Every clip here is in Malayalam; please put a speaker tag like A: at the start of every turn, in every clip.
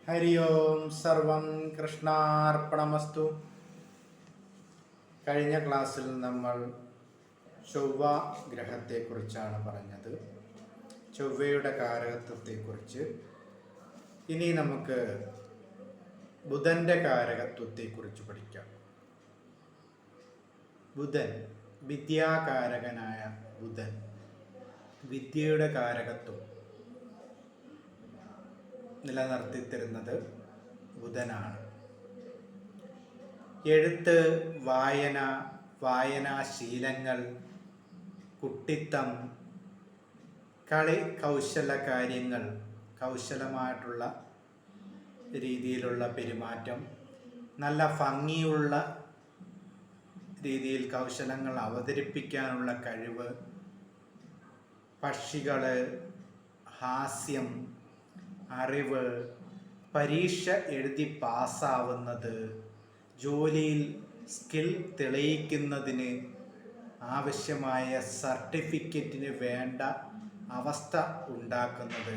A: ഹരി ഓം സർവം കൃഷ്ണാർപ്പണമസ്തു. കഴിഞ്ഞ ക്ലാസ്സിൽ നമ്മൾ ചൊവ്വ ഗ്രഹത്തെക്കുറിച്ചാണ് പറഞ്ഞത്, ചൊവ്വയുടെ കാരകത്വത്തെക്കുറിച്ച്. ഇനി നമുക്ക് ബുധൻ്റെ കാരകത്വത്തെക്കുറിച്ച് പഠിക്കാം. ബുധൻ, വിദ്യാകാരകനായ ബുധൻ, വിദ്യയുടെ കാരകത്വം നിലനിർത്തിത്തരുന്നത് ബുധനാണ്. എഴുത്ത്, വായന, വായനാശീലങ്ങൾ, കുട്ടിത്തം, കളി കൗശല കാര്യങ്ങൾ, കൗശലമായിട്ടുള്ള രീതിയിലുള്ള പെരുമാറ്റം, നല്ല ഭംഗിയുള്ള രീതിയിൽ കൗശലങ്ങൾ അവതരിപ്പിക്കാനുള്ള കഴിവ്, പക്ഷികൾ, ഹാസ്യം, അറിവ്, പരീക്ഷ എഴുതി പാസ്സാവുന്നത്, ജോലിയിൽ സ്കിൽ തെളിയിക്കുന്നതിന് ആവശ്യമായ സർട്ടിഫിക്കറ്റിന് വേണ്ട അവസ്ഥ ഉണ്ടാക്കുന്നത്,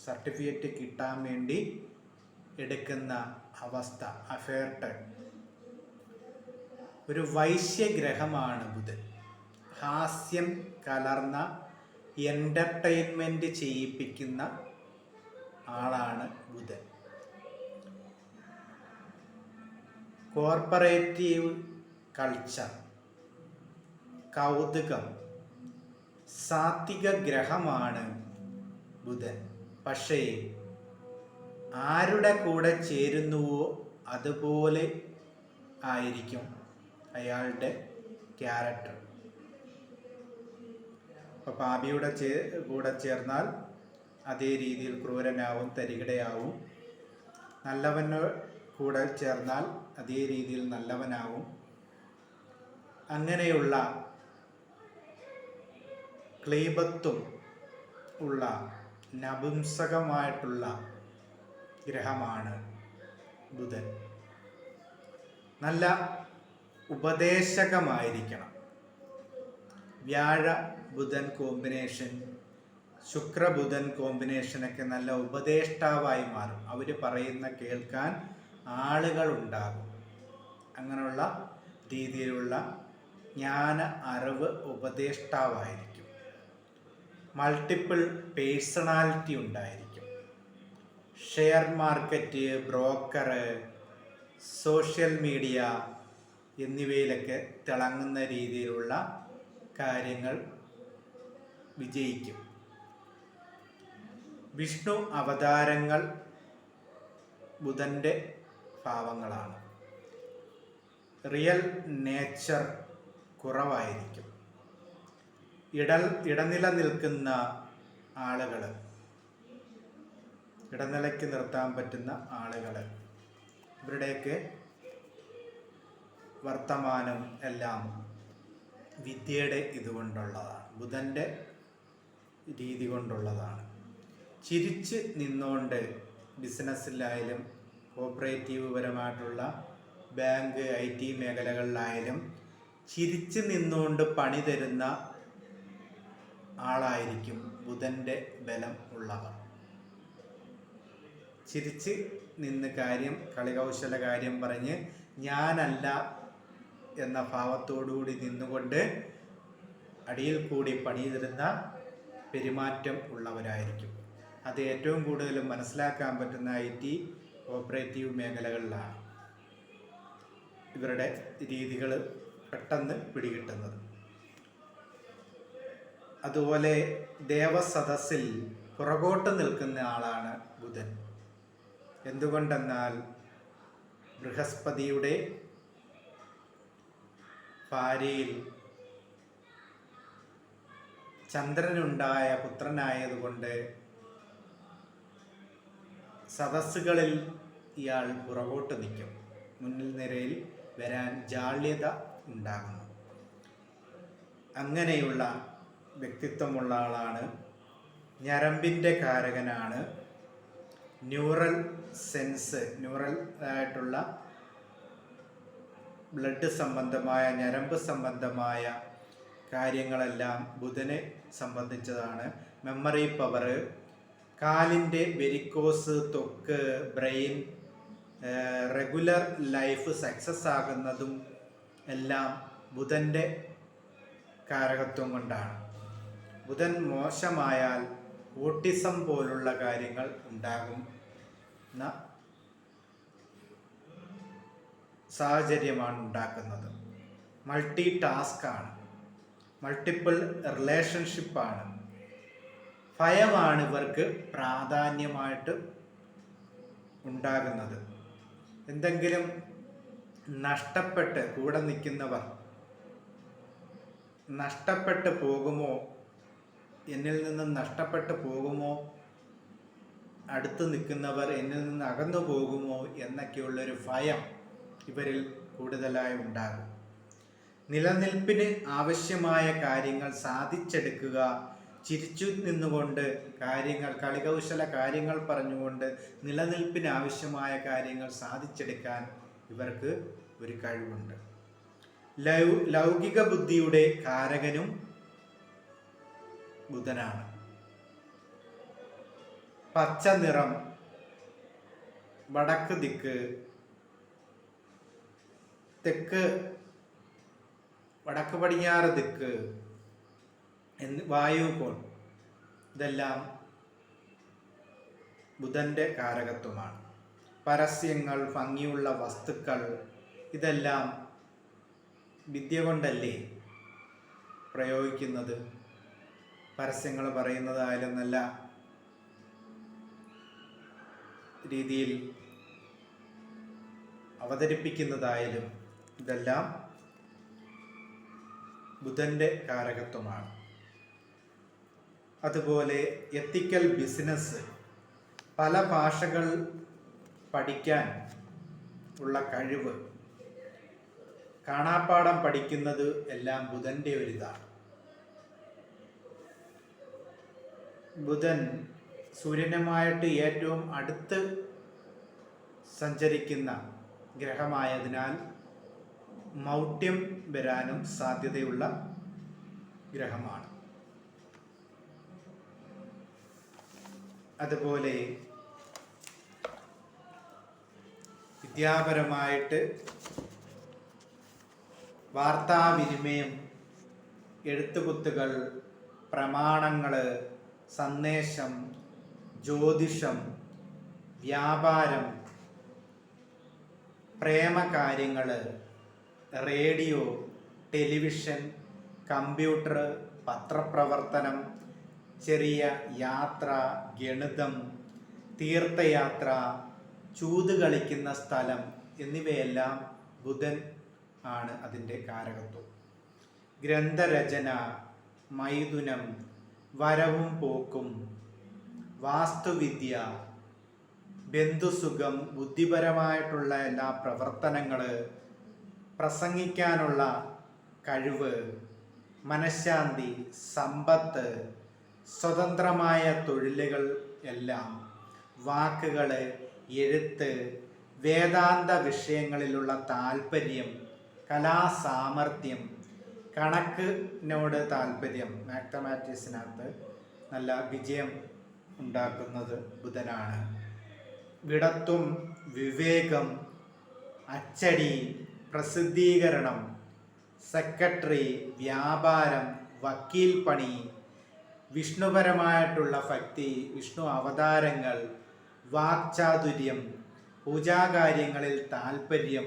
A: സർട്ടിഫിക്കറ്റ് കിട്ടാൻ വേണ്ടി എടുക്കുന്ന അവസ്ഥ, അഫേർട്ട്. ഒരു വൈശ്യഗ്രഹമാണ് ബുധൻ. ഹാസ്യം കലർന്ന എൻ്റർടൈൻമെൻറ്റ് ചെയ്യിപ്പിക്കുന്ന ആളാണ് ബുധൻ. കോർപ്പറേറ്റീവ് കൾച്ചർ, കൗതുകം, സാത്വിക ഗ്രഹമാണ് ബുധൻ. പക്ഷേ ആരുടെ കൂടെ ചേരുന്നുവോ അതുപോലെ ആയിരിക്കും അയാളുടെ ക്യാരക്ടർ. അപ്പോൾ പാപിയുടെ കൂടെ ചേർന്നാൽ അതേ രീതിയിൽ ക്രൂരനാവും, തരികിടയാവും. നല്ലവന് കൂടെ ചേർന്നാൽ അതേ രീതിയിൽ നല്ലവനാവും. അങ്ങനെയുള്ള ക്ലീബത്വം ഉള്ള നപുംസകമായിട്ടുള്ള ഗ്രഹമാണ് ബുധൻ. നല്ല ഉപദേശകമായിരിക്കണം. വ്യാഴ ബുധൻ കോമ്പിനേഷൻ, ശുക്രബുധൻ കോമ്പിനേഷനൊക്കെ നല്ല ഉപദേഷ്ടാവായി മാറും. അവർ പറയുന്ന കേൾക്കാൻ ആളുകൾ ഉണ്ടാകും. അങ്ങനെയുള്ള രീതിയിലുള്ള ജ്ഞാന അറിവ് ഉപദേഷ്ടാവായിരിക്കും. മൾട്ടിപ്പിൾ പേഴ്സണാലിറ്റി ഉണ്ടായിരിക്കും. Share market, broker, social media എന്നിവയിലൊക്കെ തിളങ്ങുന്ന രീതിയിലുള്ള കാര്യങ്ങൾ വിജയിക്കും. വിഷ്ണു അവതാരങ്ങൾ ബുധൻ്റെ ഭാവങ്ങളാണ്. റിയൽ നേച്ചർ കുറവായിരിക്കും. ഇടനില നിൽക്കുന്ന ആളുകൾ, ഇടനിലയ്ക്ക് നിർത്താൻ പറ്റുന്ന ആളുകൾ, ഇവരുടെയൊക്കെ വർത്തമാനം എല്ലാം വിദ്യയുടെ ഇതുകൊണ്ടുള്ളതാണ്, ബുധൻ്റെ രീതി കൊണ്ടുള്ളതാണ്. ചിരിച്ച് നിന്നുകൊണ്ട് ബിസിനസ്സിലായാലും കോപ്പറേറ്റീവ് പരമായിട്ടുള്ള ബാങ്ക്, IT മേഖലകളിലായാലും ചിരിച്ച് നിന്നുകൊണ്ട് പണി തരുന്ന ആളായിരിക്കും ബുധൻ്റെ ബലം ഉള്ളവർ. ചിരിച്ച് നിന്ന് കളികൗശല കാര്യം പറഞ്ഞ് ഞാനല്ല എന്ന ഭാവത്തോടുകൂടി നിന്നുകൊണ്ട് അടിയിൽ കൂടി പണി തരുന്ന പെരുമാറ്റം ഉള്ളവരായിരിക്കും. അത് ഏറ്റവും കൂടുതൽ മനസ്സിലാക്കാൻ പറ്റുന്ന IT കോപ്പറേറ്റീവ് മേഖലകളിലാണ് ഇവരുടെ രീതികൾ പെട്ടെന്ന് പിടികിട്ടുന്നത്. അതുപോലെ ദേവസദസ്സിൽ പുറകോട്ട് നിൽക്കുന്ന ആളാണ് ബുധൻ. എന്തുകൊണ്ടെന്നാൽ ബൃഹസ്പതിയുടെ ഭാര്യയിൽ ചന്ദ്രനുണ്ടായ പുത്രനായതുകൊണ്ട് സദസ്സുകളിൽ ഇയാൾ പുറകോട്ട് നിൽക്കും. മുന്നിൽ നിരയിൽ വരാൻ ജാള്യത ഉണ്ടാകുന്നു. അങ്ങനെയുള്ള വ്യക്തിത്വമുള്ള ആളാണ്. ഞരമ്പിൻ്റെ കാരകനാണ്. ന്യൂറൽ സെൻസ്, ന്യൂറൽ ആയിട്ടുള്ള ബ്ലഡ് സംബന്ധമായ, ഞരമ്പ് സംബന്ധമായ കാര്യങ്ങളെല്ലാം ബുധനെ സംബന്ധിച്ചതാണ്. മെമ്മറി പവർ, കാലിൻ്റെ വെരിക്കോസ്, ത്വക്ക്, ബ്രെയിൻ, റെഗുലർ ലൈഫ് സക്സസ് ആകുന്നതും എല്ലാം ബുധൻ്റെ കാരകത്വം കൊണ്ടാണ്. ബുധൻ മോശമായാൽ ഓട്ടിസം പോലുള്ള കാര്യങ്ങൾ ഉണ്ടാകുന്ന സാഹചര്യമാണ് ഉണ്ടാക്കുന്നത്. മൾട്ടി ടാസ്ക്കാണ്, മൾട്ടിപ്പിൾ റിലേഷൻഷിപ്പാണ്. ഭയമാണ് ഇവർക്ക് പ്രാധാന്യമായിട്ട് ഉണ്ടാകുന്നത്. എന്തെങ്കിലും നഷ്ടപ്പെട്ട് കൂടെ നിൽക്കുന്നവർ നഷ്ടപ്പെട്ട് പോകുമോ, എന്നിൽ നിന്നും നഷ്ടപ്പെട്ട് പോകുമോ, അടുത്ത് നിൽക്കുന്നവർ എന്നിൽ നിന്ന് അകന്നു പോകുമോ എന്നൊക്കെയുള്ളൊരു ഭയം ഇവരിൽ കൂടുതലായി ഉണ്ടാകും. നിലനിൽപ്പിന് ആവശ്യമായ കാര്യങ്ങൾ സാധിച്ചെടുക്കുക, ചിരിച്ചു നിന്നുകൊണ്ട് കാര്യങ്ങൾ, കളികൗശല കാര്യങ്ങൾ പറഞ്ഞുകൊണ്ട് നിലനിൽപ്പിന് ആവശ്യമായ കാര്യങ്ങൾ സാധിച്ചെടുക്കാൻ ഇവർക്ക് ഒരു കഴിവുണ്ട്. ലൗകിക ബുദ്ധിയുടെ കാരകനും ബുധനാണ്. പച്ച നിറം, വടക്ക് ദിക്ക്, തെക്ക് വടക്ക് പടിഞ്ഞാറ് ദിക്ക്, വായു കോൺ, ഇതെല്ലാം ബുധൻ്റെ കാരകത്വമാണ്. പരസ്യങ്ങൾ, ഭംഗിയുള്ള വസ്തുക്കൾ, ഇതെല്ലാം വിദ്യ കൊണ്ടല്ലേ പ്രയോഗിക്കുന്നത്. പരസ്യങ്ങൾ പറയുന്നതായാലും നല്ല രീതിയിൽ അവതരിപ്പിക്കുന്നതായാലും ഇതെല്ലാം ബുധൻ്റെ കാരകത്വമാണ്. അതുപോലെ എത്തിക്കൽ ബിസിനസ്, പല ഭാഷകൾ പഠിക്കാൻ ഉള്ള കഴിവ്, കാണാപ്പാഠം പഠിക്കുന്നത് എല്ലാം ബുധൻ്റെ ഒരിതാണ്. ബുധൻ സൂര്യനുമായിട്ട് ഏറ്റവും അടുത്ത് സഞ്ചരിക്കുന്ന ഗ്രഹമായതിനാൽ മൗഢ്യം വരാനും സാധ്യതയുള്ള ഗ്രഹമാണ്. അതുപോലെ വിദ്യാപരമായിട്ട് വാർത്താവിനിമയം, എഴുത്തുകുത്തുകൾ, പ്രമാണങ്ങൾ, സന്ദേശം, ജ്യോതിഷം, വ്യാപാരം, പ്രേമകാര്യങ്ങൾ, റേഡിയോ, ടെലിവിഷൻ, കമ്പ്യൂട്ടർ, പത്രപ്രവർത്തനം, ചെറിയ യാത്ര, ഗണിതം, തീർത്ഥയാത്ര, ചൂത് കളിക്കുന്ന സ്ഥലം എന്നിവയെല്ലാം ബുധൻ ആണ് അതിൻ്റെ കാരകത്വം. ഗ്രന്ഥരചന, മൈഥുനം, വരവും പോക്കും, വാസ്തുവിദ്യ, ബന്ധുസുഖം, ബുദ്ധിപരമായിട്ടുള്ള എല്ലാ പ്രവർത്തനങ്ങൾ, പ്രസംഗിക്കാനുള്ള കഴിവ്, മനഃശാന്തി, സമ്പത്ത്, സ്വതന്ത്രമായ തൊഴിലുകൾ എല്ലാം, വാക്കുകൾ, എഴുത്ത്, വേദാന്ത വിഷയങ്ങളിലുള്ള താല്പര്യം, കലാസാമർഥ്യം, കണക്കിനോട് താല്പര്യം, മാത്തമാറ്റിക്സിനകത്ത് നല്ല വിജയം ഉണ്ടാക്കുന്നത് ബുധനാണ്. വിടത്വം, വിവേകം, അച്ചടി, പ്രസിദ്ധീകരണം, സെക്രട്ടറി, വ്യാപാരം, വക്കീൽ പണി, വിഷ്ണുപരമായിട്ടുള്ള ഭക്തി, വിഷ്ണു അവതാരങ്ങൾ, വാക്ചാതുര്യം, പൂജാകാര്യങ്ങളിൽ താല്പര്യം,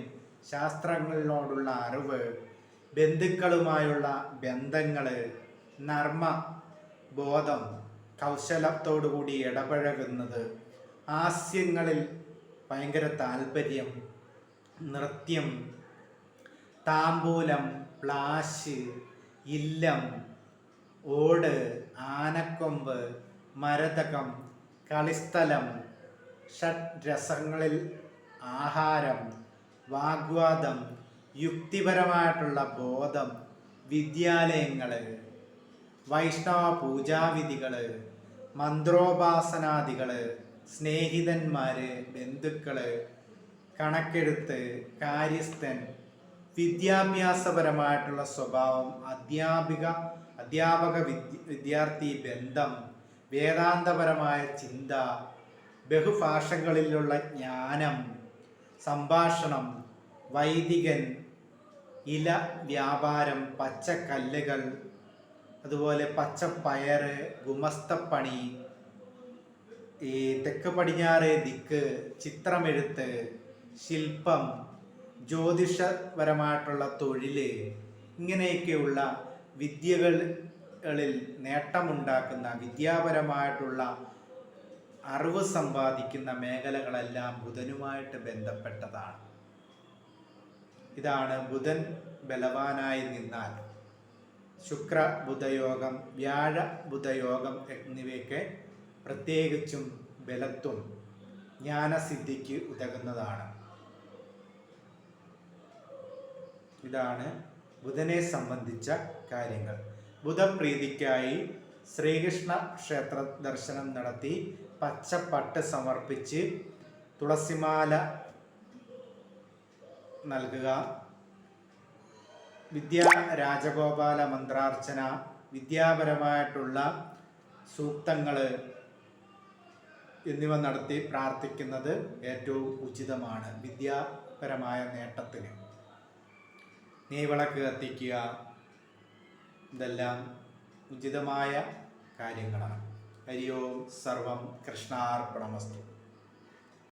A: ശാസ്ത്രങ്ങളോടുള്ള അറിവ്, ബന്ധുക്കളുമായുള്ള ബന്ധങ്ങൾ, നർമ്മ ബോധം, കൗശലത്തോടുകൂടി ഇടപഴകുന്നത്, ഹാസ്യങ്ങളിൽ ഭയങ്കര താല്പര്യം, നൃത്യം, താമ്പൂലം, പ്ലാശ്, ഇല്ലം, ഓട്, ആനക്കൊമ്പ്, മരതകം, കളിസ്ഥലം, ഷഡ്രസങ്ങളിൽ ആഹാരം, വാഗ്വാദം, യുക്തിപരമായിട്ടുള്ള ബോധം, വിദ്യാലയങ്ങൾ, വൈഷ്ണവ പൂജാവിധികൾ, മന്ത്രോപാസനാദികൾ, സ്നേഹിതന്മാർ, ബന്ധുക്കൾ, കണക്കെഴുത്ത്, കാര്യസ്ഥൻ, വിദ്യാഭ്യാസപരമായിട്ടുള്ള സ്വഭാവം, അധ്യാപക വിദ്യാർത്ഥി ബന്ധം, വേദാന്തപരമായ ചിന്ത, ബഹുഭാഷകളിലുള്ള ജ്ഞാനം, സംഭാഷണം, വൈദികൻ, ഇല വ്യാപാരം, പച്ചക്കല്ലുകൾ, അതുപോലെ പച്ചപ്പയറ്, ഗുമസ്തപ്പണി, ഈ തെക്ക് പടിഞ്ഞാറ് ദിക്ക്, ചിത്രമെഴുത്ത്, ശില്പം, ജ്യോതിഷപരമായിട്ടുള്ള തൊഴിൽ, ഇങ്ങനെയൊക്കെയുള്ള വിദ്യകളിൽ നേട്ടമുണ്ടാക്കുന്ന, വിദ്യാപരമായിട്ടുള്ള അറിവ് സമ്പാദിക്കുന്ന മേഖലകളെല്ലാം ബുധനുമായിട്ട് ബന്ധപ്പെട്ടതാണ്. ഇതാണ് ബുധൻ ബലവാനായി നിന്നാൽ ശുക്ര ബുധയോഗം, വ്യാഴ ബുധയോഗം എന്നിവയൊക്കെ പ്രത്യേകിച്ചും ബലത്വം ജ്ഞാനസിദ്ധിക്ക് ഉതകുന്നതാണ്. ഇതാണ് ബുധനെ സംബന്ധിച്ച കാര്യങ്ങൾ. ബുധപ്രീതിക്കായി ശ്രീകൃഷ്ണ ക്ഷേത്ര ദർശനം നടത്തി പച്ചപ്പട്ട് സമർപ്പിച്ച് തുളസിമാല നൽകുക. വിദ്യാ രാജഗോപാല മന്ത്രാർച്ചന, വിദ്യാപരമായിട്ടുള്ള സൂക്തങ്ങൾ എന്നിവ നടത്തി പ്രാർത്ഥിക്കുന്നത് ഏറ്റവും ഉചിതമാണ് വിദ്യാപരമായ നേട്ടത്തിന്. നെയ്വിളക്ക് കത്തിക്കുക, ഇതെല്ലാം ഉചിതമായ കാര്യങ്ങളാണ്. ഹരി ഓം. സർവം കൃഷ്ണാർപ്പണമസ്തു.